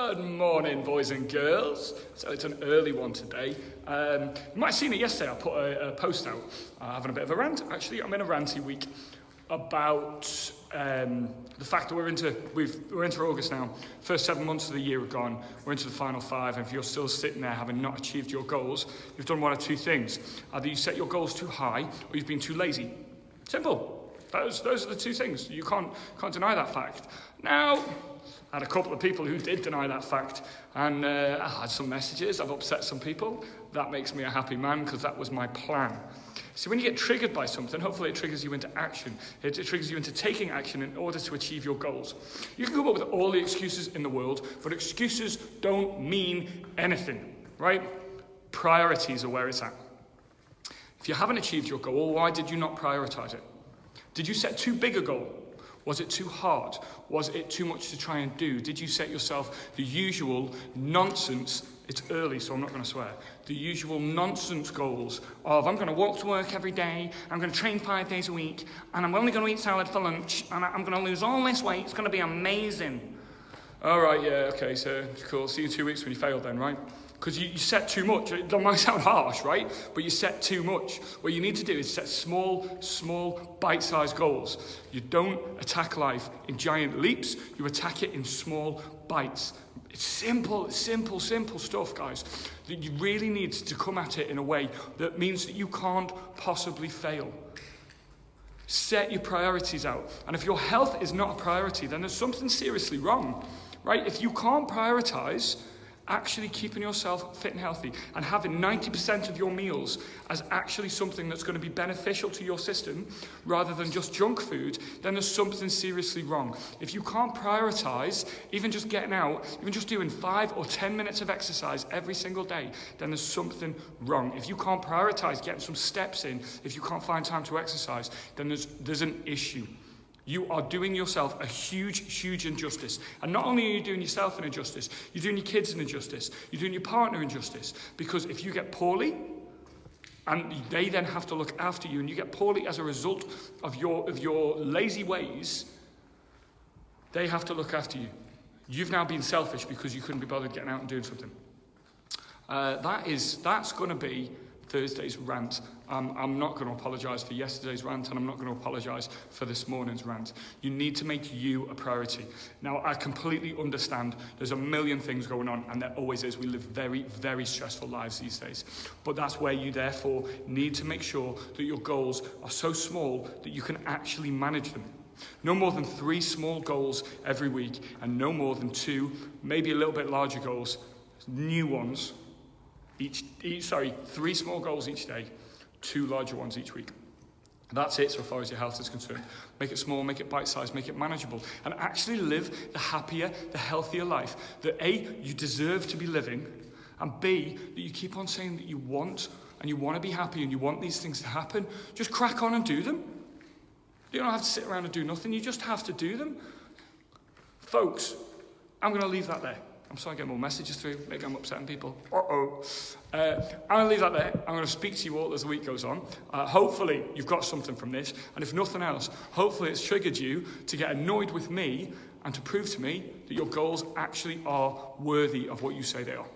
Good morning, boys and girls. So it's an early one today. You might have seen it yesterday. I put a post out having a bit of a rant. Actually, I'm in a ranty week about the fact that we're into August now. First 7 months of the year are gone. We're into the final 5, and if you're still sitting there having not achieved your goals, you've done one of two things. Either you set your goals too high, or you've been too lazy. Simple. Those are the two things. You can't deny that fact. Now, I had a couple of people who did deny that fact, and I had some messages. I've upset some people. That makes me a happy man, because that was my plan. See, when you get triggered by something, hopefully it triggers you into action. It triggers you into taking action in order to achieve your goals. You can come up with all the excuses in the world, but excuses don't mean anything, right? Priorities are where it's at. If you haven't achieved your goal, why did you not prioritize it? Did you set too big a goal? Was it too hard? Was it too much to try and do? Did you set yourself the usual nonsense, it's early so I'm not going to swear, the usual nonsense goals of I'm going to walk to work every day, I'm going to train 5 days a week, and I'm only going to eat salad for lunch, and I'm going to lose all this weight, it's going to be amazing. All right, yeah, okay, so cool, see you in 2 weeks when you failed then, right? Because you set too much. It might sound harsh, right? But you set too much. What you need to do is set small, bite-sized goals. You don't attack life in giant leaps. You attack it in small bites. It's simple stuff, guys. That you really need to come at it in a way that means that you can't possibly fail. Set your priorities out. And if your health is not a priority, then there's something seriously wrong, right? If you can't prioritize actually keeping yourself fit and healthy and having 90% of your meals as actually something that's going to be beneficial to your system rather than just junk food, then there's something seriously wrong. If you can't prioritize even just getting out, even just doing 5 or 10 minutes of exercise every single day, then there's something wrong. If you can't prioritize getting some steps in, if you can't find time to exercise, then there's an issue. You are doing yourself a huge injustice. And not only are you doing yourself an injustice, you're doing your kids an injustice, you're doing your partner injustice. Because if you get poorly, and they then have to look after you, and you get poorly as a result of your lazy ways, they have to look after you. You've now been selfish because you couldn't be bothered getting out and doing something. That's going to be Thursday's rant. I'm not going to apologise for yesterday's rant, and I'm not going to apologise for this morning's rant. You need to make you a priority. Now, I completely understand there's a million things going on, and there always is. We live very stressful lives these days. But that's where you therefore need to make sure that your goals are so small that you can actually manage them. No more than 3 small goals every week, and no more than 2, maybe a little bit larger goals, new ones, 3 small goals each day, 2 larger ones each week. That's it so far as your health is concerned. Make it small, make it bite-sized, make it manageable, and actually live the happier, the healthier life that A, you deserve to be living, and B, that you keep on saying that you want, and you want to be happy, and you want these things to happen. Just crack on and do them. You don't have to sit around and do nothing, you just have to do them. Folks, I'm going to leave that there. I'm starting to get more messages through. Maybe I'm upsetting people. I'm going to leave that there. I'm going to speak to you all as the week goes on. Hopefully, you've got something from this. And if nothing else, hopefully it's triggered you to get annoyed with me and to prove to me that your goals actually are worthy of what you say they are.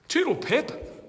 Toodle pip.